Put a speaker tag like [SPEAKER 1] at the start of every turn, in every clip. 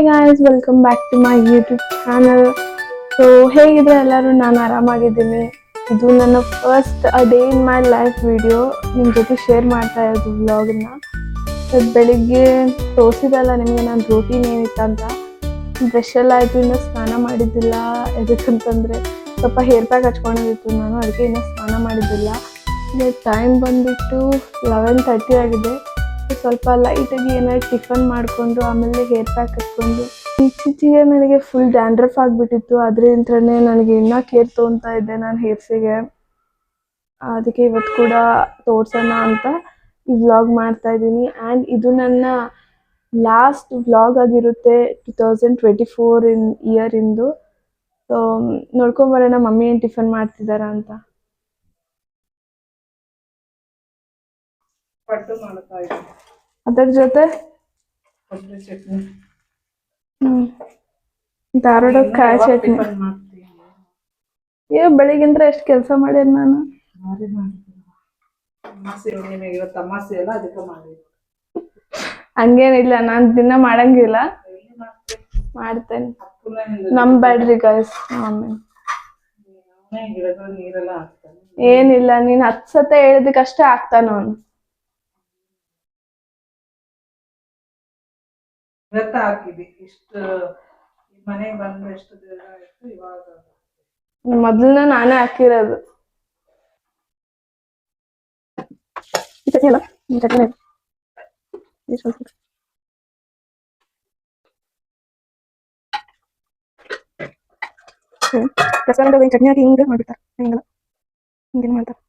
[SPEAKER 1] guys, welcome back to my YouTube channel. So ಹೇಗಿದ್ರೆ ಎಲ್ಲರೂ, ನಾನು ಆರಾಮಾಗಿದ್ದೀನಿ. ಇದು ನನ್ನ first day in my life video ನಿಮ್ಮ ಜೊತೆ ಶೇರ್ ಮಾಡ್ತಾ ಇರೋದು ವ್ಲಾಗನ್ನ. ಬೆಳಿಗ್ಗೆ ತೋರಿಸಿದಲ್ಲ ನಿಮಗೆ ನಾನು ರೂಟೀನ್ ಏನಿತ್ತಂತ. ಬ್ರಷ್ ಎಲ್ಲ ಆಯಿತು, ಇನ್ನೂ ಸ್ನಾನ ಮಾಡಿದ್ದಿಲ್ಲ. ಎದಕ್ಕಂತಂದರೆ ಸ್ವಲ್ಪ ಹೇರ್ ಪ್ಯಾಕ್ ಹಚ್ಕೊಂಡಿತ್ತು ನಾನು, ಅದಕ್ಕೆ ಇನ್ನೂ ಸ್ನಾನ ಮಾಡಿದ್ದಿಲ್ಲ. ಟೈಮ್ ಬಂದುಬಿಟ್ಟು 11:30 ಆಗಿದೆ. ಸ್ವಲ್ಪ ಲೈಟಾಗಿ ಏನಾದ್ರು ಟಿಫನ್ ಮಾಡಿಕೊಂಡು ಆಮೇಲೆ ಹೇರ್ ಪ್ಯಾಕ್ ಹಚ್ಕೊಂಡು, ಇತ್ತೀಚೆಗೆ ನನಗೆ ಫುಲ್ ಡ್ಯಾಂಡ್ರಫ್ ಆಗಿಬಿಟ್ಟಿತ್ತು. ಅದರಿಂದನೇ ನನಗೆ ಇನ್ನೂ ಕೇರ್ ತೊಗೊತಾ ಇದ್ದೆ ನಾನು ಹೇರ್ಸಿಗೆ. ಅದಕ್ಕೆ ಇವತ್ತು ಕೂಡ ತೋರ್ಸೋಣ ಅಂತ ಈ ವ್ಲಾಗ್ ಮಾಡ್ತಾ ಇದ್ದೀನಿ. ಆ್ಯಂಡ್ ಇದು ನನ್ನ ಲಾಸ್ಟ್ ವ್ಲಾಗ್ ಆಗಿರುತ್ತೆ 2024 ಇಯರಿಂದು. ಸೊ ನೋಡ್ಕೊಂಬರೋಣ ಮಮ್ಮಿ ಏನು ಟಿಫನ್ ಮಾಡ್ತಿದ್ದಾರ ಅಂತ. ಅದರ ಜೊತೆ ಧಾರವಾಡ ಕಾಯಿ ಚಟ್ನಿ. ಬೆಳಿಗ್ಗಿಂದ ಎಷ್ಟು ಕೆಲಸ ಮಾಡ್ಯಾರ ನಾನು. ಹಂಗೇನಿಲ್ಲ, ನಾನು ದಿನ ಮಾಡಂಗಿಲ್ಲ, ಮಾಡ್ತೇನೆ. ನಂಬ್ಯಾಡ್ರಿ ಗೈಸ್. ಏನಿಲ್ಲ, ನೀನ್ 10 ಸತ ಹೇಳಿದಕ್ಕಷ್ಟೇ ಆಗ್ತಾನ ಅವನು. ಮೊದಲನ್ನ ನಾನೇ ಹಾಕಿರೋದು. ಚಟ್ನಿ ಅಲ್ಲ, ಚಟ್ನಿ ರೆಸ್ಟೋರೆಂಟ್ ಚಟ್ನಿ ಹಾಕಿ ಹಿಂಗೆ ಮಾಡ್ಬಿಡ್ತಾರೆ. ಹಿಂಗಲ್ಲ, ಹಿಂಗೇನು ಮಾಡ್ತಾರೆ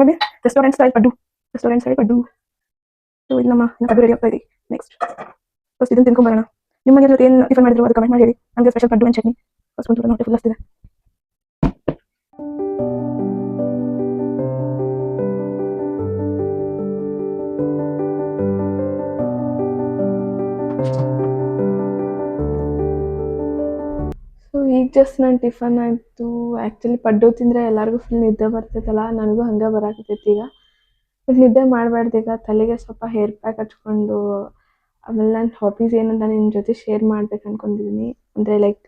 [SPEAKER 1] ನೋಡಿ. ರೆಸ್ಟೋರೆಂಟ್ ಸ್ಟೈಲ್ ಪಡ್ಡು. ಸೊ ಇಲ್ಲಿ ನಮ್ಮ ಪಡ್ಡು ರೆಡಿ ಆಗ್ತಾ ಇದೆ. ನೆಕ್ಸ್ಟ್ ಫಸ್ಟ್ ಇದನ್ನು ತಿನ್ಕೊಂಬರೋಣ. ನಿಮಗೆ ಏನು ಟಿಫನ್ ಮಾಡಿದ್ರು ಅದು ಕಮೆಂಟ್ ಮಾಡಿ ಹೇಳಿ. ನಮಗೆ special paddu and chutney first ಒಂದು ನೋಡಿ ಫುಲ್ ಆಗ್ತಿದೆ. ಸೊ ಈಗ ಜಸ್ಟ್ ನನ್ನ ಟಿಫನ್ ಆಯಿತು. ಆ್ಯಕ್ಚುಲಿ ಪಡ್ಡು ತಿಂದರೆ ಎಲ್ಲರಿಗೂ ಫುಲ್ ನಿದ್ದೆ ಬರ್ತೈತಲ್ಲ, ನನಗೂ ಹಂಗೆ ಬರಾಕತ್ತೈತಿ ಈಗ. ಬಟ್ ನಿದ್ದೆ ಮಾಡಬಾರ್ದು ಈಗ. ತಲೆಗೆ ಸ್ವಲ್ಪ ಹೇರ್ ಪ್ಯಾಕ್ ಹಚ್ಕೊಂಡು ಆಮೇಲೆ ನನ್ನ ಹಾಬೀಸ್ ಏನಂತ ನಿಮ್ಮ ಜೊತೆ ಶೇರ್ ಮಾಡ್ಬೇಕು ಅನ್ಕೊಂಡಿದ್ದೀನಿ. ಅಂದರೆ ಲೈಕ್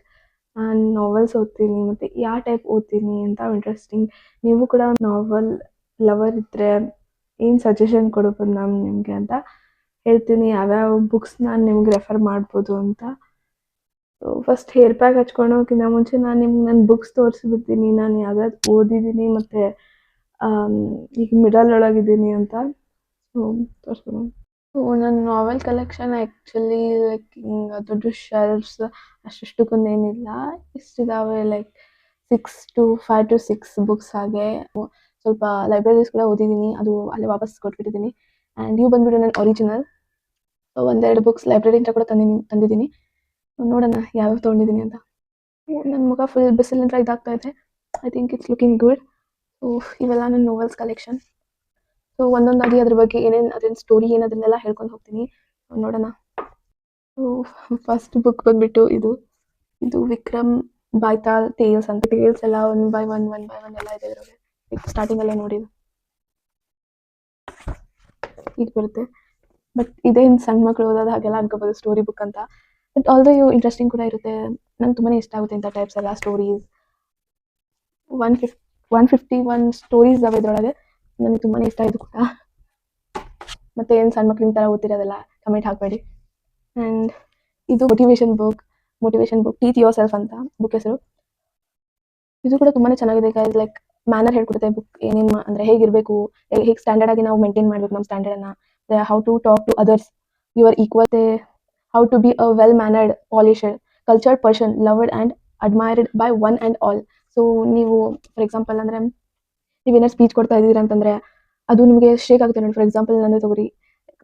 [SPEAKER 1] ನಾನು ನಾವೆಲ್ಸ್ ಓದ್ತೀನಿ, ಮತ್ತು ಯಾವ ಟೈಪ್ ಓದ್ತೀನಿ ಅಂತ ಇಂಟ್ರೆಸ್ಟಿಂಗ್. ನೀವು ಕೂಡ ನಾವೆಲ್ ಲವರ್ ಇದ್ದರೆ ಏನು ಸಜೆಷನ್ ಕೊಡ್ಬೋದು ನಾನು ನಿಮಗೆ ಅಂತ ಹೇಳ್ತೀನಿ. ಯಾವ್ಯಾವ ಬುಕ್ಸ್ ನಾನು ನಿಮ್ಗೆ ರೆಫರ್ ಮಾಡ್ಬೋದು ಅಂತ. ಫಸ್ಟ್ ಹೇರ್ ಪ್ಯಾಕ್ ಹಚ್ಕೊಳೋಕ್ಕಿಂತ ಮುಂಚೆ ನಾನು ನಿಮ್ಗೆ ನನ್ನ ಬುಕ್ಸ್ ತೋರಿಸ್ಬಿಡ್ತೀನಿ, ನಾನು ಯಾವ್ದಾದ್ರು ಓದಿದ್ದೀನಿ ಮತ್ತು ಈಗ ಮಿಡಲ್ ಒಳಗಿದ್ದೀನಿ ಅಂತ. ಸೊ ತೋರಿಸ್ಬೋದು. ಸೊ ನನ್ನ ನಾವೆಲ್ ಕಲೆಕ್ಷನ್ ಆ್ಯಕ್ಚುಲಿ ಲೈಕ್ ಹಿಂಗೆ ದೊಡ್ಡ ಶೆಲ್ಫ್ಸ್ ಅಷ್ಟಕ್ಕೊಂದೇನಿಲ್ಲ, ಇಷ್ಟಿದ್ದಾವೆ. Like 5 to 6 books. ಹಾಗೆ ಸ್ವಲ್ಪ ಲೈಬ್ರರೀಸ್ ಕೂಡ ಓದಿದ್ದೀನಿ, ಅದು ಅಲ್ಲೇ ವಾಪಸ್ ಕೊಟ್ಬಿಟ್ಟಿದ್ದೀನಿ. ಆ್ಯಂಡ್ ಇವು ಬಂದ್ಬಿಟ್ಟು ನನ್ನ ಒರಿಜಿನಲ್. ಒಂದೆರಡು ಬುಕ್ಸ್ ಲೈಬ್ರರಿಯಿಂದ ಕೂಡ ತಂದಿದ್ದೀನಿ. ನೋಡೋಣ ಯಾವ್ಯಾವ ತೊಗೊಂಡಿದ್ದೀನಿ ಅಂತ. ನನ್ನ ಮುಖ ಫುಲ್ ಬಿಸಿಲಿಂದ ಇದಾಗ್ತಾ ಇದೆ. I think it's looking good. So ಇವೆಲ್ಲ ನನ್ನ ನೋವೆಲ್ಸ್ ಕಲೆಕ್ಷನ್. ಸೊ ಒಂದೊಂದಾಗಿ ಅದ್ರ ಬಗ್ಗೆ ಏನೇನು ಅದ್ರ ಸ್ಟೋರಿ ಏನದನ್ನೆಲ್ಲ ಹೇಳ್ಕೊಂಡು ಹೋಗ್ತೀನಿ, ನೋಡೋಣ. ಸೊ ಫಸ್ಟ್ ಬುಕ್ ಬಂದ್ಬಿಟ್ಟು ಇದು ವಿಕ್ರಮ್ ಬಾಯ್ತಾಲ್ ಟೇಲ್ಸ್ ಅಂತ. ಟೇಲ್ಸ್ ಎಲ್ಲ ಒನ್ ಬೈ ಒನ್ ಎಲ್ಲ ಇದೆ ಇದರಲ್ಲಿ. ಸ್ಟಾರ್ಟಿಂಗಲ್ಲೇ ನೋಡಿದ್ದು ಈಗ ಬರುತ್ತೆ. ಬಟ್ ಇದೇನು ಸಣ್ಣ ಮಕ್ಕಳು ಓದೋದು ಹಾಗೆಲ್ಲ ಅನ್ಕೋಬೋದು ಸ್ಟೋರಿ ಬುಕ್ ಅಂತ. ಬಟ್ ಆಲ್ದೋ ಇವು ಇಂಟ್ರೆಸ್ಟಿಂಗ್ ಕೂಡ ಇರುತ್ತೆ. ನಂಗೆ ತುಂಬಾ ಇಷ್ಟ ಆಗುತ್ತೆ ಇಂಥ ಟೈಪ್ಸ್ ಎಲ್ಲ ಸ್ಟೋರೀಸ್. 151 ಸ್ಟೋರೀಸ್ ಇದಾವೆ ಇದರೊಳಗೆ. ನನಗೆ ತುಂಬಾ ಇಷ್ಟ ಇದು ಕೂಡ. ಮತ್ತು ಏನು ಸಣ್ಣ ಮಕ್ಳಿನ ಥರ ಓದ್ತಿರೋದೆಲ್ಲ ಕಮೆಂಟ್ ಹಾಕಬೇಡಿ. ಆ್ಯಂಡ್ ಇದು motivation book teach yourself ಅಂತ ಬುಕ್ ಹೆಸರು. ಇದು ಕೂಡ ತುಂಬಾ ಚೆನ್ನಾಗಿದೆ ಗೈಸ್. ಲೈಕ್ ಮ್ಯಾನರ್ ಹೇಳ್ಕೊಡುತ್ತೆ ಬುಕ್. ಏನೇನು ಅಂದರೆ ಹೇಗಿರಬೇಕು, ಹೇಗೆ ಸ್ಟ್ಯಾಂಡರ್ಡ್ ಆಗಿ ನಾವು ಮೇಂಟೈನ್ ಮಾಡಬೇಕು ನಮ್ಮ ಸ್ಟ್ಯಾಂಡರ್ಡನ್ನು. How to talk to others, your equal, how to be a well mannered, polished, cultured person, loved and admired by one and all. So ನೀವು ಫಾರ್ ಎಕ್ಸಾಂಪಲ್ ಅಂದರೆ ನೀವೇನಾರು ಸ್ಪೀಚ್ ಕೊಡ್ತಾ ಇದ್ದೀರಾ ಅಂತಂದರೆ ಅದು ನಿಮಗೆ ಸ್ಟ್ರೇಕ್ ಆಗುತ್ತೆ ನೋಡಿ. ಫಾರ್ ಎಕ್ಸಾಂಪಲ್ ನನ್ನ ತಗೋರಿ,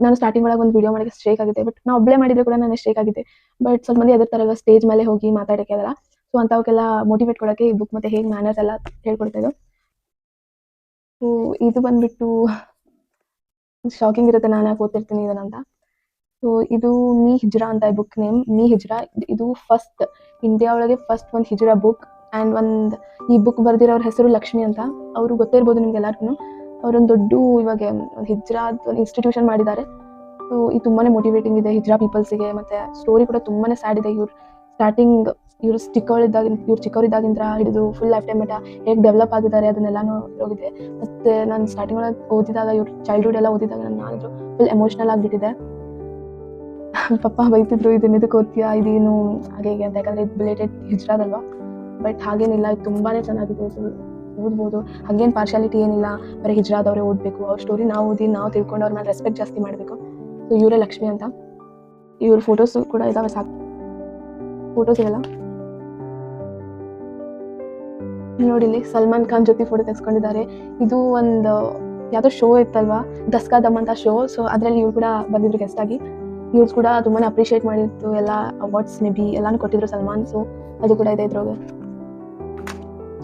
[SPEAKER 1] ನಾನು ಸ್ಟಾರ್ಟಿಂಗ್ ಒಳಗೆ ಒಂದು ವಿಡಿಯೋ ಮಾಡೋಕ್ಕೆ ಸ್ಟ್ರೇಕ್ ಆಗಿದೆ. ಬಟ್ ನಾವು ಒಬ್ಬಳೇ ಮಾಡಿದರೆ ಕೂಡ ನನಗೆ ಸ್ಟ್ರೇಕ್ ಆಗಿದೆ. ಬಟ್ ಸ್ವಲ್ಪ ಮಂದಿ ಅದೇ ಥರ ಸ್ಟೇಜ್ ಮೇಲೆ ಹೋಗಿ ಮಾತಾಡೋಕ್ಕೆ ಅದಲ್ಲ. ಸೊ ಅಂಥವಕ್ಕೆಲ್ಲ ಮೋಟಿವೇಟ್ ಕೊಡೋಕ್ಕೆ ಈ ಬುಕ್ ಮತ್ತು ಹೇಗೆ ಮ್ಯಾನರ್ಸ್ ಎಲ್ಲ ಹೇಳ್ಕೊಡ್ತಾ ಇದ್ದು. ಸೊ ಇದು ಬಂದುಬಿಟ್ಟು ಶಾಕಿಂಗ್ ಇರುತ್ತೆ, ನಾನು ಯಾಕೆ ಓದ್ತಿರ್ತೀನಿ ಇದನ್ನಂತ. ಸೊ ಇದು ಮೀ ಹಿಜ್ರಾ ಅಂತ ಬುಕ್ ನೇಮ್. ಮೀ ಹಿಜ್ರಾ ಇದು ಫಸ್ಟ್ ಇಂಡಿಯಾ ಒಳಗೆ ಫಸ್ಟ್ ಒಂದು ಹಿಜ್ರಾ ಬುಕ್. ಆ್ಯಂಡ್ ಈ ಬುಕ್ ಬರೆದಿರೋರ ಹೆಸರು ಲಕ್ಷ್ಮಿ ಅಂತ. ಅವರು ಗೊತ್ತಿರ್ಬೋದು ನಿಮ್ಗೆ ಎಲ್ಲರಿಗೂ. ಅವರೊಂದು ದೊಡ್ಡ ಇವಾಗ ಒಂದು ಹಿಜ್ರಾ ಒಂದು ಇನ್ಸ್ಟಿಟ್ಯೂಷನ್ ಮಾಡಿದ್ದಾರೆ. ಸೊ ಇದು ತುಂಬಾ ಮೋಟಿವೇಟಿಂಗ್ ಇದೆ ಹಿಜ್ರಾ ಪೀಪಲ್ಸಿಗೆ. ಮತ್ತು ಸ್ಟೋರಿ ಕೂಡ ತುಂಬಾ ಸ್ಯಾಡ್ ಇದೆ. ಇವರು ಚಿಕ್ಕವರಿದ್ದಾಗಿಂದ ಹಿಡಿದು ಫುಲ್ ಲೈಫ್ ಟೈಮ್ ಮಟ್ಟ ಹೇಗೆ ಡೆವಲಪ್ ಆಗಿದ್ದಾರೆ ಅದನ್ನೆಲ್ಲನೂ ಹೋಗಿದೆ. ಮತ್ತು ನಾನು ಸ್ಟಾರ್ಟಿಂಗ್ ಒಳಗೆ ಓದಿದಾಗ ಇವ್ರ ಚೈಲ್ಡ್ಹುಡ್ ಎಲ್ಲ ಓದಿದಾಗ ನಾನು ಫುಲ್ ಎಮೋಷ್ನಲ್ ಆಗಿಬಿಟ್ಟಿದೆ. ಪಪ್ಪ ಬೈತಿದ್ರು, ಇದಕ್ಕೆ ಓದ್ತೀಯಾ, ಇದೇನು ಹಾಗೆ ಹೀಗೆ ಅಂತ. ಯಾಕಂದರೆ ಇದು ಬಿಲೇಟೆಡ್ ಹಿಜ್ರಾದಲ್ವಾ. ಬಟ್ ಹಾಗೇನಿಲ್ಲ, ಇದು ತುಂಬಾ ಚೆನ್ನಾಗಿದೆ. ಓದ್ಬೋದು, ಹಾಗೇನು ಪಾರ್ಶಾಲಿಟಿ ಏನಿಲ್ಲ. ಬರೀ ಹಿಜ್ರಾದವರೇ ಓದಬೇಕು, ಅವ್ರ ಸ್ಟೋರಿ ನಾವು ಓದಿ ನಾವು ತಿಳ್ಕೊಂಡು ಅವ್ರ ಮೇಲೆ ರೆಸ್ಪೆಕ್ಟ್ ಜಾಸ್ತಿ ಮಾಡಬೇಕು. ಸೊ ಇವರೇ ಲಕ್ಷ್ಮಿ ಅಂತ. ಇವ್ರ ಫೋಟೋಸು ಕೂಡ ಇದಾವೆ, ಸಾಕು ಫೋಟೋಸ್ ಇವೆಲ್ಲ ನೋಡಿ. ಇಲ್ಲಿ ಸಲ್ಮಾನ್ ಖಾನ್ ಜೊತೆ ಫೋಟೋ ತೆಗೆಸ್ಕೊಂಡಿದ್ದಾರೆ. ಇದು ಒಂದು ಯಾವುದೋ ಶೋ ಇತ್ತಲ್ವಾ, ದಸ್ಕಾ ದಮ್ ಅಂತ ಶೋ. ಸೊ ಅದರಲ್ಲಿ ಇವ್ರು ಕೂಡ ಬಂದಿದ್ರು ಗೆಸ್ಟ್ ಆಗಿ. ಇವ್ರು ಕೂಡ ತುಂಬಾ ಅಪ್ರಿಷಿಯೇಟ್ ಮಾಡಿತ್ತು, ಎಲ್ಲ ಅವಾರ್ಡ್ಸ್ ಮೇ ಬಿ ಎಲ್ಲಾನು ಕೊಟ್ಟಿದ್ರು ಸಲ್ಮಾನ್. ಸೊ ಅದು ಕೂಡ ಇದೆ ಇದ್ರೊಳಗೆ.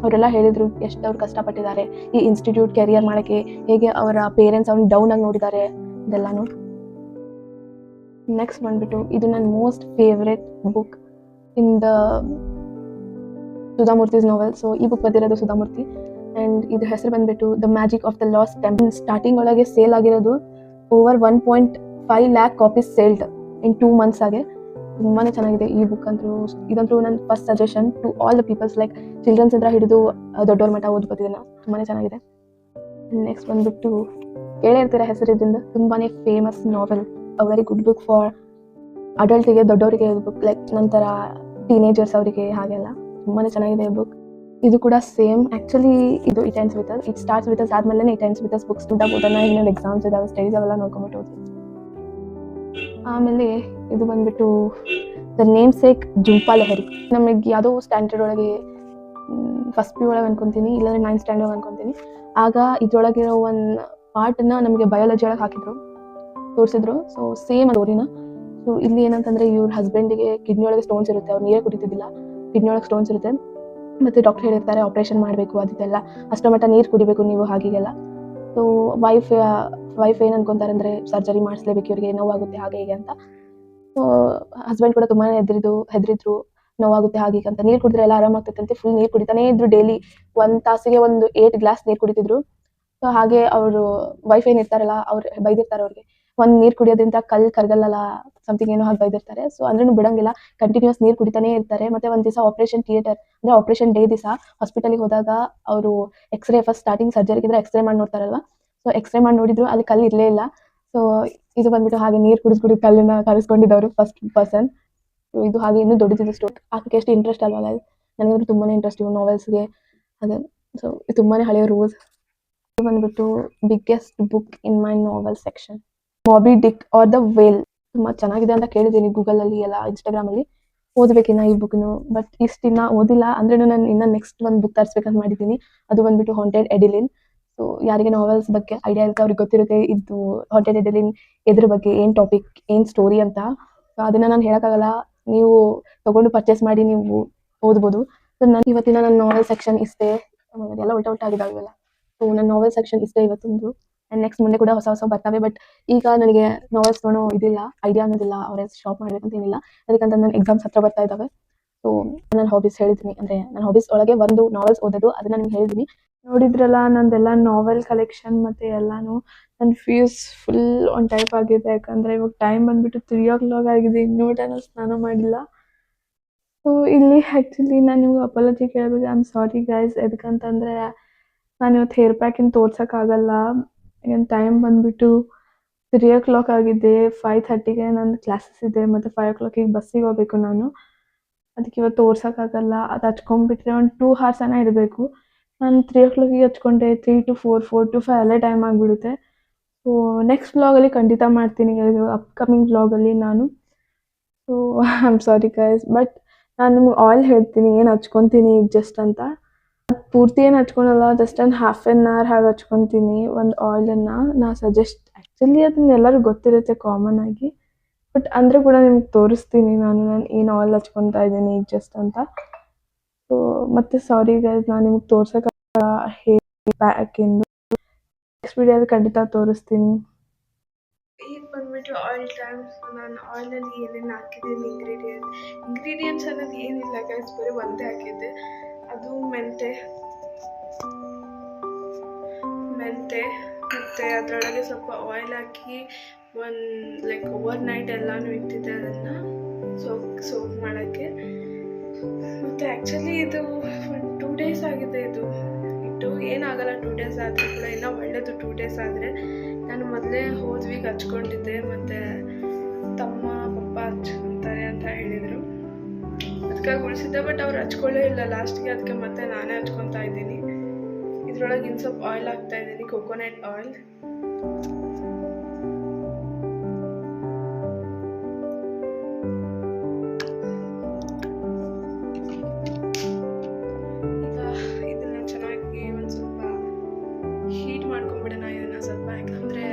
[SPEAKER 1] ಅವರೆಲ್ಲ ಹೇಳಿದ್ರು ಎಷ್ಟು ಅವ್ರು ಕಷ್ಟಪಟ್ಟಿದ್ದಾರೆ ಈ ಇನ್ಸ್ಟಿಟ್ಯೂಟ್ ಕೆರಿಯರ್ ಮಾಡೋಕ್ಕೆ, ಹೇಗೆ ಅವರ ಪೇರೆಂಟ್ಸ್ ಅವ್ರನ್ನ ಡೌನ್ ಆಗಿ ನೋಡಿದ್ದಾರೆ ಇದೆಲ್ಲಾನು. ನೆಕ್ಸ್ಟ್ ಬಂದ್ಬಿಟ್ಟು ಇದು ನನ್ನ most favourite book in the ಸುಧಾಮೂರ್ತಿಸ್ novel. So ಈ ಬುಕ್ ಬಂದಿರೋದು ಸುಧಾಮೂರ್ತಿ. ಆ್ಯಂಡ್ ಇದ್ರ ಹೆಸರು ಬಂದ್ಬಿಟ್ಟು the magic of the last temple. Starting ಒಳಗೆ ಸೇಲ್ ಆಗಿರೋದು ಓವರ್ 1.5 lakh ಕಾಪೀಸ್ ಸೇಲ್ಡ್ ಇನ್ 2 months ಆಗಿ. ತುಂಬಾ ಚೆನ್ನಾಗಿದೆ ಈ ಬುಕ್ ಅಂತೂ. ಇದಂತೂ ನನ್ನ first suggestion to all the peoples, like childrens ಇಂದ ಹಿಡಿದು ದೊಡ್ಡವ್ರ ಮಟ್ಟ ಓದ್ಬೋದು ಇದನ್ನು. ತುಂಬಾ ಚೆನ್ನಾಗಿದೆ. ನೆಕ್ಸ್ಟ್ ಬಂದ್ಬಿಟ್ಟು ಕೇಳೇ ಇರ್ತೀರ ಹೆಸರಿದಿಂದ, ತುಂಬಾ famous novel, a very good book for ಅಡಲ್ಟಿಗೆ, ದೊಡ್ಡವರಿಗೆ ಬುಕ್, ಲೈಕ್ ನಂತರ ಟೀನೇಜರ್ಸ್ ಅವರಿಗೆ ಹಾಗೆಲ್ಲ. ತುಂಬಾ ಚೆನ್ನಾಗಿದೆ ಬುಕ್. ಇದು ಕೂಡ ಸೇಮ್. ಆ್ಯಕ್ಚುಲಿ ಇದು it ends with us, it starts with us ಆದಮೇಲೆ it ends with us. Books ದುಡ್ಡ ಓದೋಣ, ಇನ್ನೊಂದು ಎಕ್ಸಾಮ್ಸ್ ಇದಾವೆ, ಸ್ಟಡೀಸ್ ಅವೆಲ್ಲ ನೋಡ್ಕೊಂಬಿಟ್ಟು ಓದಿ. ಆಮೇಲೆ ಇದು ಬಂದ್ಬಿಟ್ಟು ದ ನೇಮ್ ಸೇಕ್ ಜುಂಪಾ ಲಹರಿ. ನಮಗೆ ಯಾವುದೋ ಸ್ಟ್ಯಾಂಡರ್ಡ್ ಒಳಗೆ ಫಸ್ಟ್ ಪಿ ಒಳಗೆ ಅನ್ಕೊತೀನಿ, ಇಲ್ಲಾಂದ್ರೆ 9th ಸ್ಟ್ಯಾಂಡರ್ಡ್ ಅನ್ಕೊತೀನಿ. ಆಗ ಇದ್ರೊಳಗಿರೋ ಒಂದು ಪಾರ್ಟನ್ನ ನಮಗೆ ಬಯಾಲಜಿ ಒಳಗೆ ಹಾಕಿದ್ರು, ತೋರಿಸಿದ್ರು. So same ಸ್ಟೋರಿನ. ಸೊ ಇಲ್ಲಿ ಏನಂತಂದರೆ ಇವ್ರ ಹಸ್ಬೆಂಡಿಗೆ ಕಿಡ್ನಿ ಒಳಗೆ ಸ್ಟೋನ್ಸ್ ಇರುತ್ತೆ, ಅವ್ರು ನೀರೇ ಕುಡಿತಿದ್ದಿಲ್ಲ, ಕಿಡ್ನಿ ಒಳಗೆ ಸ್ಟೋನ್ಸ್ ಇರುತ್ತೆ. ಮತ್ತು ಡಾಕ್ಟರ್ ಹೇಳಿರ್ತಾರೆ ಆಪ್ರೇಷನ್ ಮಾಡಬೇಕು, ಅದಕ್ಕೆಲ್ಲ ಅಷ್ಟೋ ಮಟ್ಟ ನೀರು ಕುಡಿಬೇಕು ನೀವು ಹಾಗೀಗೆಲ್ಲ. ಸೊ ವೈಫ್ ಏನು ಅನ್ಕೊತಾರೆ ಅಂದರೆ ಸರ್ಜರಿ ಮಾಡಿಸ್ಲೇಬೇಕು, ಇವರಿಗೆ ನೋವಾಗುತ್ತೆ ಹಾಗೆ ಹೀಗೆ ಅಂತ. ಸೊ ಹಸ್ಬೆಂಡ್ ಕೂಡ ತುಂಬಾ ಹೆದರಿದ್ರು, ನೋವಾಗುತ್ತೆ ಹಾಗೆ ಹೀಗೆ ಅಂತ. ನೀರು ಕುಡಿದ್ರೆ ಎಲ್ಲ ಆರಾಮಾಗ್ತೈತೆ, ಫುಲ್ ನೀರು ಕುಡಿತಾನೇ ಇದ್ರು. ಡೈಲಿ 1 ತಾಸಿಗೆ 8 ಗ್ಲಾಸ್ ನೀರು ಕುಡಿತಿದ್ರು. ಸೊ ಹಾಗೆ ಅವರು ವೈಫ್ ಏನಿರ್ತಾರಲ್ಲ ಅವ್ರು ಬೈದಿರ್ತಾರೆ ಅವ್ರಿಗೆ, ಒಂದು ನೀರು ಕುಡಿಯೋದ್ರಿಂದ ಕರಗಲ್ಲ ಸಮಥಿಂಗ್ ಏನೋ ಹಾಗೆ ಬೈದಿರ್ತಾರೆ. ಸೊ ಅಂದ್ರೂ ಬಿಡಂಗಿಲ್ಲ, ಕಂಟಿನ್ಯೂಸ್ ನೀರು ಕುಡಿತಾನೇ ಇರ್ತಾರೆ. ಮತ್ತು ಒಂದು ದಿವಸ ಆಪ್ರೇಷನ್ ಥಿಯೇಟರ್ ಅಂದರೆ ಆಪ್ರೇಷನ್ ಡೇ ದಿವಸ ಹಾಸ್ಪಿಟಲಿಗೆ ಹೋದಾಗ ಅವರು ಎಕ್ಸ್ರೇ, ಫಸ್ಟ್ ಸ್ಟಾರ್ಟಿಂಗ್ ಸರ್ಜರಿಗಿದ್ರೆ ಎಕ್ಸ್ರೇ ಮಾಡಿ ನೋಡ್ತಾರಲ್ವ. ಸೊ ಎಕ್ಸ್ರೇ ಮಾಡಿ ನೋಡಿದ್ರು, ಅಲ್ಲಿ ಕಲ್ಲು ಇರಲೇ ಇಲ್ಲ. ಸೊ ಇದು ಬಂದ್ಬಿಟ್ಟು ಹಾಗೆ ನೀರು ಕುಡಿದು ಕಲ್ಲನ್ನ ಕರೆಸ್ಕೊಂಡಿದ್ದವರು ಫಸ್ಟ್ ಪರ್ಸನ್. ಇದು ಹಾಗೆ ಇನ್ನೂ ದೊಡ್ಡದಿದೆ ಸ್ಟೋರಿ. ಆಕೆ ಎಷ್ಟು ಇಂಟ್ರೆಸ್ಟ್ ಅಲ್ವಲ್ಲ, ನನಗಂತೂ ತುಂಬಾ ಇಂಟ್ರೆಸ್ಟ್ ಇವು ನಾವೆಲ್ಸ್ಗೆ ಹಾಗೆ. ಸೊ ಇದು ತುಂಬಾ ಹಳೆಯ ರೂಲ್ಸ್. ಇದು ಬಂದ್ಬಿಟ್ಟು biggest book in my novel section, Moby Dick or the whale. ತುಂಬ ಚೆನ್ನಾಗಿದೆ ಅಂತ ಕೇಳಿದ್ದೀನಿ ಗೂಗಲಲ್ಲಿ ಎಲ್ಲ, ಇನ್ಸ್ಟಾಗ್ರಾಮಲ್ಲಿ. ಓದಬೇಕಿನ್ನ ಈ ಬುಕ್ನು, ಬಟ್ ಇಷ್ಟಿನ್ನ ಓದಿಲ್ಲ. ಅಂದ್ರೂ ನಾನು ಇನ್ನು ನೆಕ್ಸ್ಟ್ ಒಂದು ಬುಕ್ ತರಿಸ್ಬೇಕಂತ ಮಾಡಿದ್ದೀನಿ. ಅದು ಬಂದ್ಬಿಟ್ಟು ಹಾಂಟೆಡ್ ಎಡಿಲಿನ್. ಸೊ ಯಾರಿಗೆ ನಾವೆಲ್ಸ್ ಬಗ್ಗೆ ಐಡಿಯಾ ಇರುತ್ತೆ ಅವ್ರಿಗೆ ಗೊತ್ತಿರುತ್ತೆ ಇದು ಹಾಂಟೆಡ್ ಎಡಿಲಿನ್ ಎದ್ರ ಬಗ್ಗೆ, ಏನು ಟಾಪಿಕ್, ಏನು ಸ್ಟೋರಿ ಅಂತ. ಸೊ ಅದನ್ನು ನಾನು ಹೇಳೋಕ್ಕಾಗಲ್ಲ, ನೀವು ತೊಗೊಂಡು ಪರ್ಚೇಸ್ ಮಾಡಿ ನೀವು ಓದ್ಬೋದು. ಸೊ ನಾನು ಇವತ್ತಿನ ನನ್ನ ನಾವೆಲ್ ಸೆಕ್ಷನ್ ಇಷ್ಟೇ. ಎಲ್ಲ ಉಲ್ಟಾಗಿದ್ದಾವೆ ಇವೆಲ್ಲ. ಸೊ ನನ್ನ ನಾವೆಲ್ ಸೆಕ್ಷನ್ ಇಷ್ಟೇ ಇವತ್ತೊಂದು. ಆ್ಯಂಡ್ ನೆಕ್ಸ್ಟ್ ಮುಂದೆ ಕೂಡ ಹೊಸ ಬರ್ತವೆ. ಬಟ್ ಈಗ ನನಗೆ ನಾವೆಲ್ಸ್ ತೊಗೊಳೋ ಇದಿಲ್ಲ, ಐಡಿಯಾ ಅನ್ನೋದಿಲ್ಲ, ಅವರೇ ಶಾಪ್ ಮಾಡ್ಬೇಕಂತ ಏನಿಲ್ಲ. ಅದಕ್ಕಂತ ನನ್ನ ಎಕ್ಸಾಮ್ಸ್ ಹತ್ರ ಬರ್ತಾ ಇದ್ದಾವೆ. ಸೊ ನನ್ನ ಹಾಬೀಸ್ ಹೇಳಿದ್ದೀನಿ, ಅಂದರೆ ನನ್ನ ಹಾಬೀಸ್ ಒಳಗೆ ಒಂದು ನಾವೆಲ್ಸ್ ಓದೋದು, ಅದನ್ನು ನಿಮ್ಗೆ ಹೇಳಿದ್ದೀನಿ. ನೋಡಿದ್ರಲ್ಲ ನಂದೆಲ್ಲ ನಾವೆಲ್ ಕಲೆಕ್ಷನ್ ಮತ್ತು ಎಲ್ಲಾನು. ನನ್ನ ಫೀಸ್ ಫುಲ್ ಒಂದು ಟೈಪ್ ಆಗಿದೆ, ಯಾಕಂದರೆ ಇವಾಗ ಟೈಮ್ ಬಂದುಬಿಟ್ಟು 3 o'clock ಆಗಿದೆ, ಇನ್ನೂ ನಾನು ಸ್ನಾನ ಮಾಡಿಲ್ಲ. ಸೊ ಇಲ್ಲಿ ಆ್ಯಕ್ಚುಲಿ ನಾನು ನಿಮ್ಗೆ ಅಪಾಲಜಿ ಕೇಳಬೇಕು, ಐ ಆಮ್ ಸಾರಿ ಗೈಸ್. ಎದಕ್ಕಂತಂದರೆ ನಾನು ಇವತ್ತು ಹೇರ್ ಪ್ಯಾಕಿಂಗ್ ತೋರ್ಸೋಕ್ಕಾಗಲ್ಲ. ಏನು ಟೈಮ್ ಬಂದುಬಿಟ್ಟು 3 o'clock ಆಗಿದೆ. 5:30ಗೆ ನನ್ನ ಕ್ಲಾಸಸ್ ಇದೆ, ಮತ್ತು 5 o'clock ಬಸ್ಸಿಗೆ ಹೋಗಬೇಕು ನಾನು. ಅದಕ್ಕೆ ಇವತ್ತು ತೋರ್ಸೋಕ್ಕಾಗಲ್ಲ. ಅದು ಹಚ್ಕೊಂಡ್ಬಿಟ್ರೆ ಒಂದು 2 hours ಇರಬೇಕು. ನಾನು 3 o'clock ಹಚ್ಕೊಂಡೆ, 3 to 4, 4 to 5 ಅಲ್ಲೇ ಟೈಮ್ ಆಗಿಬಿಡುತ್ತೆ. ಸೊ ನೆಕ್ಸ್ಟ್ ವ್ಲಾಗಲ್ಲಿ ಖಂಡಿತ ಮಾಡ್ತೀನಿ, ಅಪ್ಕಮಿಂಗ್ ವ್ಲಾಗಲ್ಲಿ ನಾನು. So I am sorry guys, but ನಾನು ನಿಮ್ಗೆ ಆಯಿಲ್ ಹೇಳ್ತೀನಿ ಏನು ಹಚ್ಕೊತೀನಿ ಈಗ ಜಸ್ಟ್ ಅಂತ. ಪೂರ್ತಿ ಏನು ಹಚ್ಕೊಳಲ್ಲ, ಜಸ್ಟ್ ಒಂದು 1/2 hour ಹಾಗೆ ಹಚ್ಕೊತೀನಿ ಒಂದು ಆಯಿಲನ್ನು. ನಾನು ಆ್ಯಕ್ಚುಲಿ ಅದನ್ನ ಎಲ್ಲರಿಗೂ ಗೊತ್ತಿರುತ್ತೆ ಕಾಮನ್ ಆಗಿ, ಬಟ್ ಅಂದರೆ ಕೂಡ ನಿಮ್ಗೆ ತೋರಿಸ್ತೀನಿ ನಾನು ಏನು ಆಯಿಲ್ ಹಚ್ಕೊತಾ ಇದ್ದೀನಿ ಈಗ ಜಸ್ಟ್ ಅಂತ. ಸೊ ಮತ್ತೆ ಸಾರಿ ಗೈಸ್, ನಾನು ನಿಮ್ಗೆ ತೋರ್ಸೋಕೆ ಹೇರ್ ಪ್ಯಾಕಿಂದು ನೆಕ್ಸ್ಟ್ ವಿಡಿಯೋದಲ್ಲಿ ಖಂಡಿತ ತೋರಿಸ್ತೀನಿ. ಈಗ ಬಂದ್ಬಿಟ್ಟು ಆಯಿಲ್ ಟೈಮ್ಸ್. ನಾನು ಆಯಿಲಲ್ಲಿ ಏನೇನು ಹಾಕಿದ್ದೀನಿ ಇಂಗ್ರೀಡಿಯೆಂಟ್ಸ್ ಅನ್ನೋದು ಏನಿಲ್ಲ ಗೈಸ್, ಬರೀ ಒಂದೇ ಹಾಕಿದ್ದೆ, ಅದು ಮೆಂತೆ. ಮತ್ತು ಅದರೊಳಗೆ ಸ್ವಲ್ಪ ಆಯಿಲ್ ಹಾಕಿ ಲೈಕ್ ಓವರ್ ನೈಟ್ ಎಲ್ಲನೂ ಇಟ್ಟಿದ್ದೆ ಅದನ್ನು ಸೋಕ್ ಮಾಡೋಕ್ಕೆ. ಮತ್ತು ಆ್ಯಕ್ಚುಲಿ ಇದು ಒಂದು 2 days ಆಗಿದೆ ಇದು ಇಟ್ಟು. ಏನಾಗಲ್ಲ 2 days ಆದರೆ ಕೂಡ, ಇನ್ನೂ ಒಳ್ಳೆಯದು 2 days ಆದರೆ. ನಾನು ಮೊದಲೇ ಹೋದ್ವಿ ಹಚ್ಕೊಂಡಿದ್ದೆ, ಮತ್ತು ತಮ್ಮ ಪಪ್ಪ ಹಚ್ಕೊತಾರೆ ಅಂತ ಹೇಳಿದರು, ಅದಕ್ಕಾಗಿ ಉಳಿಸಿದ್ದೆ. ಬಟ್ ಅವ್ರು ಹಚ್ಕೊಳ್ಳೇ ಇಲ್ಲ ಲಾಸ್ಟಿಗೆ, ಅದಕ್ಕೆ ಮತ್ತೆ ನಾನೇ ಹಚ್ಕೊತಾ ಇದ್ದೀನಿ. ಇದ್ರೊಳಗೆ ಇನ್ನು ಸ್ವಲ್ಪ ಆಯಿಲ್ ಹಾಕ್ತಾ ಇದ್ದೀನಿ, ಕೊಕೊನಟ್ ಆಯಿಲ್. ಈಗ ಇದನ್ನ ಚೆನ್ನಾಗಿ ಒಂದು ಸ್ವಲ್ಪ ಹೀಟ್ ಮಾಡ್ಕೊಂಡ್ಬಿಡೋಣ ಇದನ್ನು ಸ್ವಲ್ಪ. ಯಾಕಂದರೆ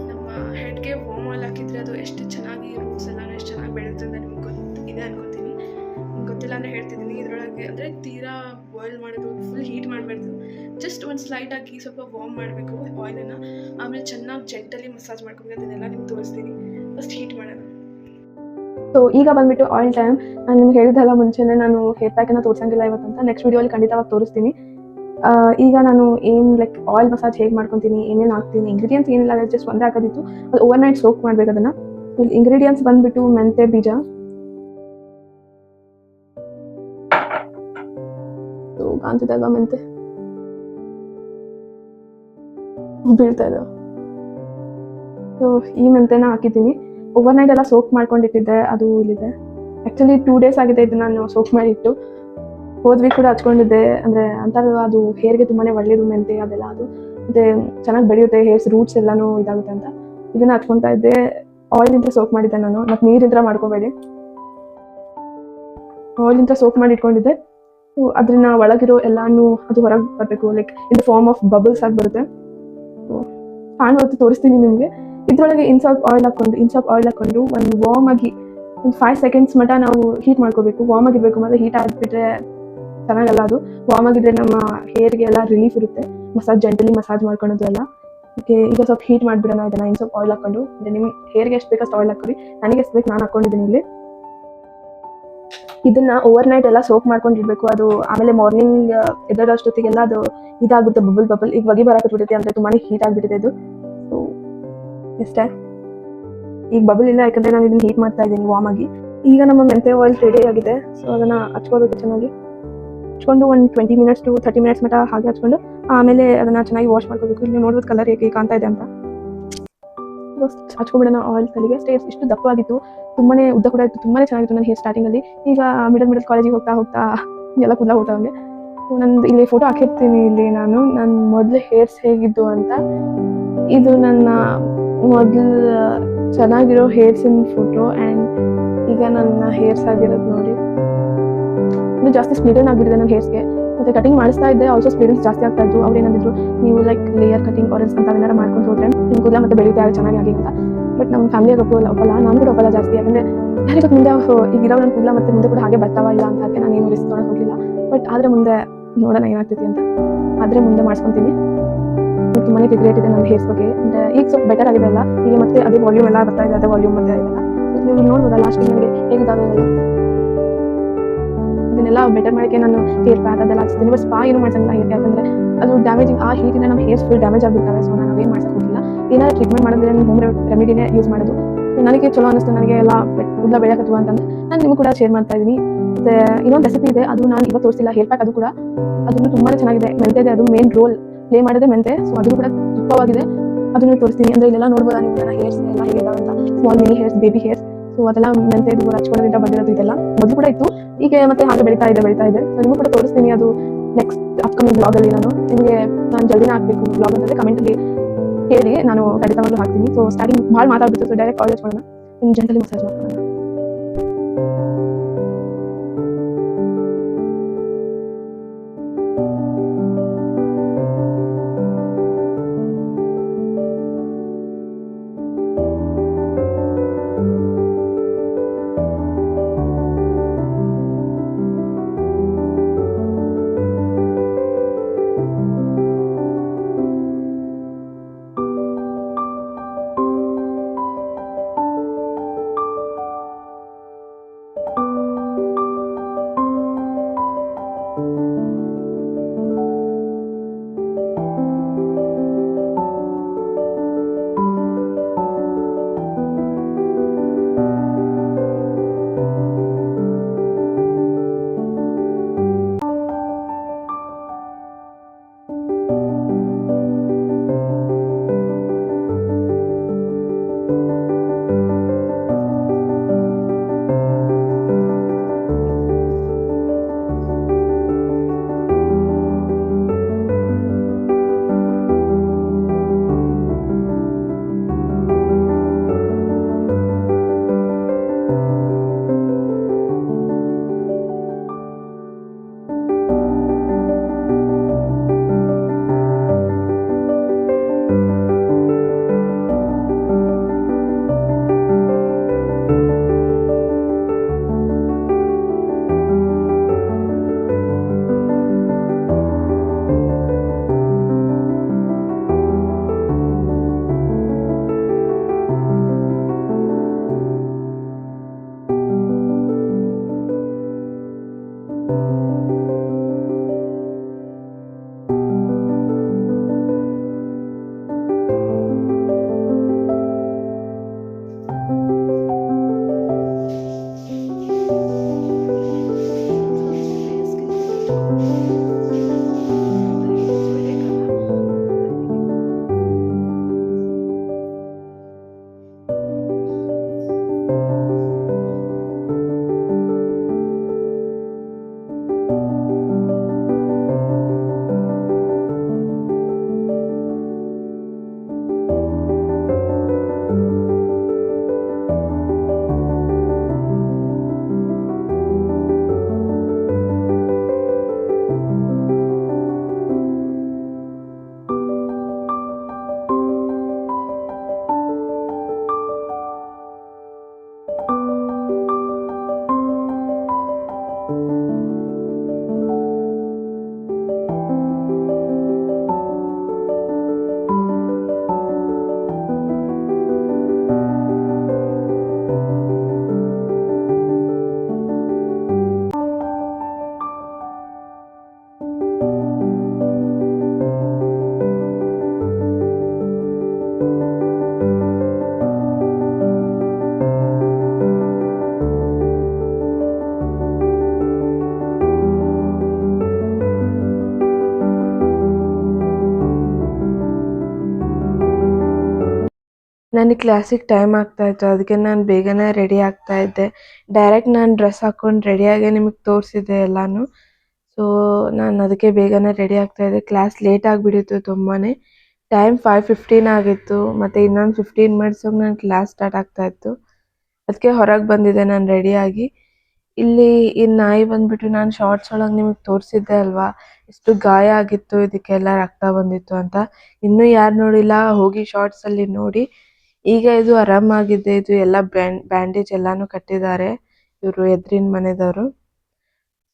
[SPEAKER 1] ನಮ್ಮ ಹೆಡ್ಗೆ ವಾಮ್ ಆಯಿಲ್ ಹಾಕಿದರೆ ಅದು ಎಷ್ಟು ಚೆನ್ನಾಗಿ ರೂಟ್ಸ್ ಎಲ್ಲನೂ ಎಷ್ಟು ಚೆನ್ನಾಗಿ ಬೆಳೆಯುತ್ತೆ ಅಂತ ನಿಮ್ಗೆ ಗೊತ್ತಿದೆ ಅನ್ಕೋತೀನಿ. ನಿಮ್ಗೆ ಗೊತ್ತಿಲ್ಲ ಅಂದರೆ ಹೇಳ್ತಿದ್ದೀನಿ. ಇದರೊಳಗೆ ಅಂದರೆ ತೀರಾ ಬಾಯ್ಲ್ ಮಾಡೋದು, ಫುಲ್ ಹೀಟ್ ಮಾಡಬಾರ್ದು. ಜಸ್ಟ್ ಒಂದು ಸ್ಲೈಟ್ ಹಾಕಿ ಸ್ವಲ್ಪ ವಾರ್ಮ್ ಮಾಡಬೇಕು ಆಯಿಲನ್ನು. ಆಮೇಲೆ ಚೆನ್ನಾಗಿ ಜೆಂಟಲಿ ಮಸಾಜ್ ಮಾಡ್ಕೋಬೇಕು. ಅದನ್ನೆಲ್ಲ ನಿಮ್ಗೆ ತೋರಿಸ್ತೀನಿ. ಫಸ್ಟ್ ಹೀಟ್ ಮಾಡೋಣ. ಸೊ ಈಗ ಬಂದುಬಿಟ್ಟು ಆಯಿಲ್ ಟೈಮ್. ನಾನು ನಿಮ್ಗೆ ಹೇಳಿದ್ದಲ್ಲ ಮುಂಚೆನೇ, ನಾನು ಹೇರ್ ಪ್ಯಾಕನ್ನು ತೋರಿಸಂಗಿಲ್ಲ ಇವತ್ತಂತ. ನೆಕ್ಸ್ಟ್ ವೀಡಿಯೋಲಿ ಖಂಡಿತವಾಗಿ ತೋರಿಸ್ತೀನಿ. ಈಗ ನಾನು ಏನು ಲೈಕ್ ಆಯಿಲ್ ಮಸಾಜ್ ಹೇಗೆ ಮಾಡ್ಕೊತೀನಿ, ಏನೇನು ಹಾಕ್ತೀನಿ, ಇಂಗ್ರೀಡಿಯೆಂಟ್ಸ್ ಏನಿಲ್ಲ, ಜಸ್ಟ್ ಒಂದೇ ಹಾಕೋದಿತ್ತು. ಅದು ಓವರ್ ನೈಟ್ ಸೋಕ್ ಮಾಡಬೇಕು ಅದನ್ನು. ಇಂಗ್ರೀಡಿಯೆಂಟ್ಸ್ ಬಂದುಬಿಟ್ಟು ಮೆಂತೆ ಬೀಜ, ಕಾಣ್ತಿದ್ದಲ್ವಾ ಮೆಂತೆ ಬೀಳ್ತಾ ಇದೆ. ಸೊ ಈ ಮೆಂತೆನ ಹಾಕಿದ್ದೀನಿ. ಓವರ್ ನೈಟ್ ಎಲ್ಲ ಸೋಕ್ ಮಾಡ್ಕೊಂಡಿಟ್ಟಿದ್ದೆ, ಅದು ಇಲ್ಲಿದೆ. ಆ್ಯಕ್ಚುಲಿ 2 days ಆಗಿದೆ ಇದು ನಾನು ಸೋಕ್ ಮಾಡಿಟ್ಟು. ಹೋದ್ವಿ ಕೂಡ ಹಚ್ಕೊಂಡಿದ್ದೆ. ಅಂದರೆ ಅಂತಾರೆ ಅದು ಹೇರ್ಗೆ ತುಂಬಾ ಒಳ್ಳೆಯದು ಮೆಂತೆ ಅದೆಲ್ಲ. ಅದು ಮತ್ತು ಚೆನ್ನಾಗಿ ಬೆಳೆಯುತ್ತೆ, ಹೇರ್ಸ್ ರೂಟ್ಸ್ ಎಲ್ಲನೂ ಇದಾಗುತ್ತೆ ಅಂತ ಇದನ್ನು ಹಚ್ಕೊತಾ ಇದ್ದೆ. ಆಯಿಲಿಂದ ಸೋಕ್ ಮಾಡಿದ್ದೆ ನಾನು, ಮತ್ತು ನೀರಿಂದ ಮಾಡ್ಕೋಬೇಡಿ. ಆಯಿಲಿಂದ ಸೋಕ್ ಮಾಡಿ ಇಟ್ಕೊಂಡಿದ್ದೆ. ಅದನ್ನ ಒಳಗಿರೋ ಎಲ್ಲಾನು ಅದು ಹೊರಗೆ ಬರಬೇಕು, like in the form of bubbles ಆಗಿ ಬರುತ್ತೆ. ಕಾಣುವತ್ತು ತೋರಿಸ್ತೀನಿ ನಿಮಗೆ. ಇದರೊಳಗೆ ಇನ್ಸಾಪ್ ಆಯಿಲ್ ಹಾಕ್ಕೊಂಡು ಒಂದು ವಾರ್ಮ್ ಆಗಿ ಒಂದು 5 seconds ಮಟ್ಟ ನಾವು ಹೀಟ್ ಮಾಡ್ಕೋಬೇಕು. ವಾರ್ಮ್ ಆಗಿರಬೇಕು, ಮತ್ತು ಹೀಟ್ ಆಗಿಬಿಟ್ರೆ ಚೆನ್ನಾಗಲ್ಲ. ಅದು ವಾರ್ಮ್ ಆಗಿದ್ರೆ ನಮ್ಮ ಹೇರ್ಗೆ ಎಲ್ಲ ರಿಲೀಫ್ ಇರುತ್ತೆ, ಜೆಂಟಲಿ ಮಸಾಜ್ ಮಾಡ್ಕೊಳೋದು ಎಲ್ಲ. ಓಕೆ, ಈಗ ಸ್ವಲ್ಪ ಹೀಟ್ ಮಾಡಿಬಿಡೋಣ ಇದನ್ನು. ಇನ್ನು ಸ್ವಲ್ಪ ಆಯಿಲ್ ಹಾಕ್ಕೊಂಡು, ಅಂದರೆ ನಿಮ್ಮ ಹೇರ್ಗೆ ಎಷ್ಟು ಬೇಕಷ್ಟು ಆಯಿಲ್ ಹಾಕ್ಕೊಡಿ. ನನಗೆ ಎಷ್ಟು ಬೇಕು ನಾನು ಹಾಕ್ಕೊಂಡಿದ್ದೀನಿ ಇಲ್ಲಿ. ಇದನ್ನು ಓವರ್ ನೈಟ್ ಎಲ್ಲ ಸೋಕ್ ಮಾಡ್ಕೊಂಡಿರ್ಬೇಕು. ಅದು ಆಮೇಲೆ ಮಾರ್ನಿಂಗ್ ಎದ್ದೋಷ್ಟೊತ್ತಿಗೆಲ್ಲ ಅದು ಇದಾಗುತ್ತೆ, ಬಬಲ್. ಈಗ ಹೊಗೆ ಬರಕತ್ಬಿಡುತ್ತೆ, ಅಂದರೆ ತುಂಬಾ ಹೀಟ್ ಆಗಿಬಿಟ್ಟಿದೆ ಇದು. ಸೊ ಇಷ್ಟೇ. ಈಗ ಬಬಲ್ ಇಲ್ಲ, ಯಾಕಂದರೆ ನಾನು ಇದನ್ನು ಹೀಟ್ ಮಾಡ್ತಾ ಇದ್ದೀನಿ ವಾರ್ಮ್ ಆಗಿ. ಈಗ ನಮ್ಮ ಮೆಂತೆ ಆಯಿಲ್ ರೆಡಿ ಆಗಿದೆ. ಸೊ ಅದನ್ನು ಹಚ್ಕೋಬೇಕು ಚೆನ್ನಾಗಿ. ಹಚ್ಕೊಂಡು ಒಂದು 20 minutes to 30 minutes ಮಟ್ಟ ಹಾಗೆ ಹಚ್ಕೊಂಡು ಆಮೇಲೆ ಅದನ್ನು ಚೆನ್ನಾಗಿ ವಾಶ್ ಮಾಡ್ಕೋಬೇಕು. ಇಲ್ಲಿ ನೋಡ್ಬೋದು ಕಲರ್ ಹೇಗೆ ಕಾಣ್ತಾ ಇದೆ ಅಂತ. ಹಚ್ಕೊಬಿಡೋಣ ಆಯಿಲ್ ತಲೆಗೆ. ಇಷ್ಟು ದಪ್ಪ ಆಗಿತ್ತು, ತುಂಬಾ ಉದ್ದ ಕೂಡ ಇತ್ತು, ತುಂಬಾ ಚೆನ್ನಾಗಿತ್ತು ನನ್ನ ಹೇರ್ ಸ್ಟಾರ್ಟಿಂಗಲ್ಲಿ. ಈಗ ಮಿಡಲ್ ಕಾಲೇಜಿಗೆ ಹೋಗ್ತಾ ಎಲ್ಲ ಕೂದಲ ಹೋಗ್ತಾ ಹಂಗೆ. ನಂದು ಇಲ್ಲಿ ಫೋಟೋ ಹಾಕಿರ್ತೀನಿ ಇಲ್ಲಿ ನಾನು ಮೊದಲು ಹೇರ್ಸ್ ಹೇಗಿದ್ದು ಅಂತ. ಇದು ನನ್ನ ಮೊದಲು ಚೆನ್ನಾಗಿರೋ ಹೇರ್ಸಿನ ಫೋಟೋ. ಆ್ಯಂಡ್ ಈಗ ನನ್ನ ಹೇರ್ಸ್ ಆಗಿರೋದು ನೋಡಿ. ಇದು ಜಾಸ್ತಿ ಸ್ಪ್ಲಿಡನ್ ಆಗಿಬಿಟ್ಟಿದೆ ನನ್ನ ಹೇರ್ಸ್ಗೆ. ಮತ್ತು ಕಟಿಂಗ್ ಮಾಡಿಸ್ತಾ ಇದ್ದೆ, ಆಲ್ಸೋ ಸ್ಪ್ಲಿಡನ್ಸ್ ಜಾಸ್ತಿ ಆಗ್ತಾ ಇತ್ತು. ಅವ್ರು ಏನಂದಿದ್ರು, ನೀವು ಲೈಕ್ ಲೇಯರ್ ಕಟಿಂಗ್ ಆರೆಲ್ಸ್ ಅಂತ ಏನಾರು ಮಾಡ್ಕೊಂಡು ಹೋದ್ರೆ ನಿಮ್ಮ ಕೂದಲ ಮತ್ತೆ ಬೆಳೆಯುತ್ತೆ ಆಗ ಚೆನ್ನಾಗಿ ಆಗಿ ಅಂತ. ಬಟ್ ನಮ್ಮ ಫ್ಯಾಮಿಲಿಯಾಗ ಒಪ್ಪಲ್ಲ, ನಾನು ಕೂಡ ಒಪ್ಪಲ್ಲ ಜಾಸ್ತಿ. ಯಾಕಂದರೆ ಯಾರಿಗೂ ಮುಂದೆ ಈಗ ಇರೋ ನನ್ನ ಕೂದಲ ಮತ್ತೆ ಮುಂದೆ ಕೂಡ ಹಾಗೆ ಬರ್ತಾವ ಇಲ್ಲ ಅಂತ. ಅದಕ್ಕೆ ನಾನು ಏನು ರಿಸ್ಕ್ ತೊಗೊಳಕ್ಕೆ ಹೋಗಲಿಲ್ಲ. ಬಟ್ ಆದರೆ ಮುಂದೆ ನೋಡೋಣ ಏನಾಗ್ತೈತಿ ಅಂತ. ಆದರೆ ಮುಂದೆ ಮಾಡಿಸ್ಕೊತೀನಿ. ತುಂಬಾ ರಿಗ್ರೆಟ್ ಇದೆ ನನ್ನ ಹೇರ್ಸ್ ಬಗ್ಗೆ. ಅಂದರೆ ಈಗ ಸ್ವಲ್ಪ ಬೆಟರ್ ಆಗಿದೆ ಎಲ್ಲ. ಈಗ ಮತ್ತೆ ಅದೇ ವಾಲ್ಯೂಮ್ ಎಲ್ಲ ಬರ್ತಾ ಇದೆ, ಅದೇ ವಾಲ್ಯೂಮ್ ಮತ್ತೆ ಇದೆಲ್ಲ. ನೀವು ನೋಡ್ಬೋದಲ್ಲ ಲಾಸ್ಟ್ ನನಗೆ ಹೇಗಿದ್ದಾವೆ ಅವೆಲ್ಲ. ಇದನ್ನೆಲ್ಲ ಬೆಟರ್ ಮಾಡೋಕ್ಕೆ ನಾನು ಹೇರ್ ಪ್ಯಾಕ್ ಅದೆಲ್ಲ ಹಚ್ತೀನಿ. ಬಟ್ ಸ್ಪಾ ಏನು ಮಾಡ್ಸಂಗಿಲ್ಲ ಹೇರ್ಗೆ, ಯಾಕಂದರೆ ಅದು ಡ್ಯಾಮೇಜಿಂಗ್. ಆ ಹೀಟಿಂದ ನಮ್ಮ ಹೇರ್ಸ್ ಫುಲ್ ಡ್ಯಾಮೇಜ್ ಆಗಿಬಿಡ್ತವೆ. ಸೊ ನಾನು ಅವೇನು ಮಾಡ್ಸಕ್ಕೆ ಹೋಗಿಲ್ಲ. ಏನಾದ್ರು ಟ್ರೀಟ್ಮೆಂಟ್ ಮಾಡಿದ್ರೆ ನಾನು ಹೋಮ್ ರೆಮಿಡಿನೇ ಯೂಸ್ ಮಾಡೋದು. ನನಗೆ ಚಲೋ ಅನ್ನಿಸ್ತು, ನನಗೆ ಎಲ್ಲ ಕೂದಲ ಬೆಳೆಯಕತ್ವ ಅಂತಂದ್ರೆ ನಾನು ನಿಮಗೂ ಕೂಡ ಶೇರ್ ಮಾಡ್ತಾ ಇದ್ದೀನಿ. ಮತ್ತು ಇನ್ನೊಂದು ರೆಸಿಪಿ ಇದೆ, ಅದು ನಾನು ಇವತ್ತು ತೋರಿಸಿಲ್ಲ. ಹೇರ್ ಪ್ಯಾಕ್ ಅದು ಕೂಡ ಅದನ್ನು ತುಂಬಾ ಚೆನ್ನಾಗಿದೆ. ಮೆಂತೆದೆ, ಅದು ಮೇನ್ ರೋಲ್ ಪ್ಲೇ ಮಾಡೋದೇ ಮೆಂತೆ. ಸೊ ಅದು ಕೂಡ ತುಪ್ಪವಾಗಿದೆ, ಅದನ್ನು ತೋರಿಸ್ತೀನಿ. ಅಂದರೆ ಇಲ್ಲೆಲ್ಲ ನೋಡ್ಬೋದಾ ನೀವು ನನ್ನ ಹೇರ್ಸ್ ಎಲ್ಲ ಹೇಗಿದ್ದಾವೆ ಅಂತ. Small mini hairs, baby hairs. So ಅದೆಲ್ಲ ಮೆಂತೆ ಇದು ಹಚ್ಕೊಳ್ಳೋದ್ರಿಂದ ಬಂದಿರೋದು. ಇದೆಲ್ಲ ಮೊದಲು ಕೂಡ ಇತ್ತು, ಈಗ ಮತ್ತೆ ಹಾಗೆ ಬೆಳೀತಾ ಇದೆ. ಸೊ ನಿಮಗೂ ಕೂಡ ತೋರಿಸ್ತೀನಿ. ಅದು ನೆಕ್ಸ್ಟ್ ಅಪ್ಕಮಿಂಗ್ ಬ್ಲಾಗಲ್ಲಿ ನಾನು ಜಲ್ದಿನ ಹಾಕಬೇಕು ಬ್ಲಾಗ್ ಅಂತಂದರೆ ಕಮೆಂಟಲ್ಲಿ ಹೇಳಿ, ನಾನು ಖಂಡಿತವಾಗ್ಲೂ ಹಾಕ್ತೀನಿ. ಸೊ ಸ್ಟಾರ್ಟಿಂಗ್ ಭಾಳ ಮಾತಾಡ್ಬಿಟ್ಟು, ಸೊ ಡೈರೆಕ್ಟ್ ಆಯಿಲ್ ಹಚ್ಕೊಳ್ಳೋಣ, ಜೆಂಟಲಿ ಮಸಾಜ್ ಮಾಡ್ಕೊಳ್ಳೋಣ. ನನಗೆ ಕ್ಲಾಸಿಗೆ ಟೈಮ್ ಆಗ್ತಾಯಿತ್ತು, ಅದಕ್ಕೆ ನಾನು ಬೇಗನೆ ರೆಡಿ ಆಗ್ತಾಯಿದ್ದೆ. ಡೈರೆಕ್ಟ್ ನಾನು ಡ್ರೆಸ್ ಹಾಕ್ಕೊಂಡು ರೆಡಿಯಾಗೇ ನಿಮಗೆ ತೋರಿಸಿದ್ದೆ ಎಲ್ಲನೂ. ಸೊ ನಾನು ಅದಕ್ಕೆ ಬೇಗನೆ ರೆಡಿ ಆಗ್ತಾಯಿದ್ದೆ. ಕ್ಲಾಸ್ ಲೇಟ್ ಆಗಿಬಿಟ್ಟಿತ್ತು ತುಂಬಾ. ಟೈಮ್ 5:15 ಆಗಿತ್ತು, ಮತ್ತು ಇನ್ನೊಂದು 15 ಮಿನಿಟ್ಸಿಗೆ ನನ್ನ ಕ್ಲಾಸ್ ಸ್ಟಾರ್ಟ್ ಆಗ್ತಾಯಿತ್ತು. ಅದಕ್ಕೆ ಹೊರಗೆ ಬಂದಿದ್ದೆ ನಾನು ರೆಡಿಯಾಗಿ. ಇಲ್ಲಿ ಈ ನಾಯಿ ಬಂದುಬಿಟ್ಟು ನಾನು ಶಾರ್ಟ್ಸ್ ಒಳಗೆ ನಿಮಗೆ ತೋರಿಸಿದ್ದೆ ಅಲ್ವಾ, ಎಷ್ಟು ಗಾಯ ಆಗಿತ್ತು, ಇದಕ್ಕೆಲ್ಲ ರಕ್ತ ಬಂದಿತ್ತು ಅಂತ. ಇನ್ನೂ ಯಾರು ನೋಡಿಲ್ಲ ಹೋಗಿ ಶಾರ್ಟ್ಸಲ್ಲಿ ನೋಡಿ. ಈಗ ಇದು ಆರಾಮಾಗಿದೆ, ಇದು ಎಲ್ಲ ಬ್ಯಾಂಡೇಜ್ ಎಲ್ಲನೂ ಕಟ್ಟಿದ್ದಾರೆ ಇವರು ಎದುರಿನ ಮನೆದವರು.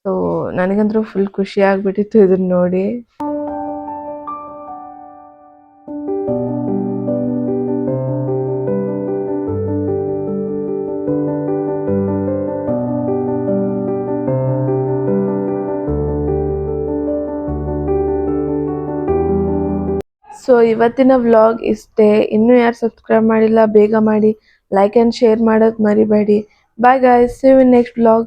[SPEAKER 1] ಸೊ ನನಗಂತೂ ಫುಲ್ ಖುಷಿ ಆಗಿಬಿಟ್ಟಿತ್ತು ಇದನ್ನ ನೋಡಿ. ಸೊ ಇವತ್ತಿನ ವ್ಲಾಗ್ ಇಷ್ಟೇ. ಇನ್ನೂ ಯಾರು ಸಬ್ಸ್ಕ್ರೈಬ್ ಮಾಡಿಲ್ಲ ಬೇಗ ಮಾಡಿ, ಲೈಕ್ ಆ್ಯಂಡ್ ಶೇರ್ ಮಾಡೋದು ಮರಿಬೇಡಿ. Bye guys, see you in next vlog.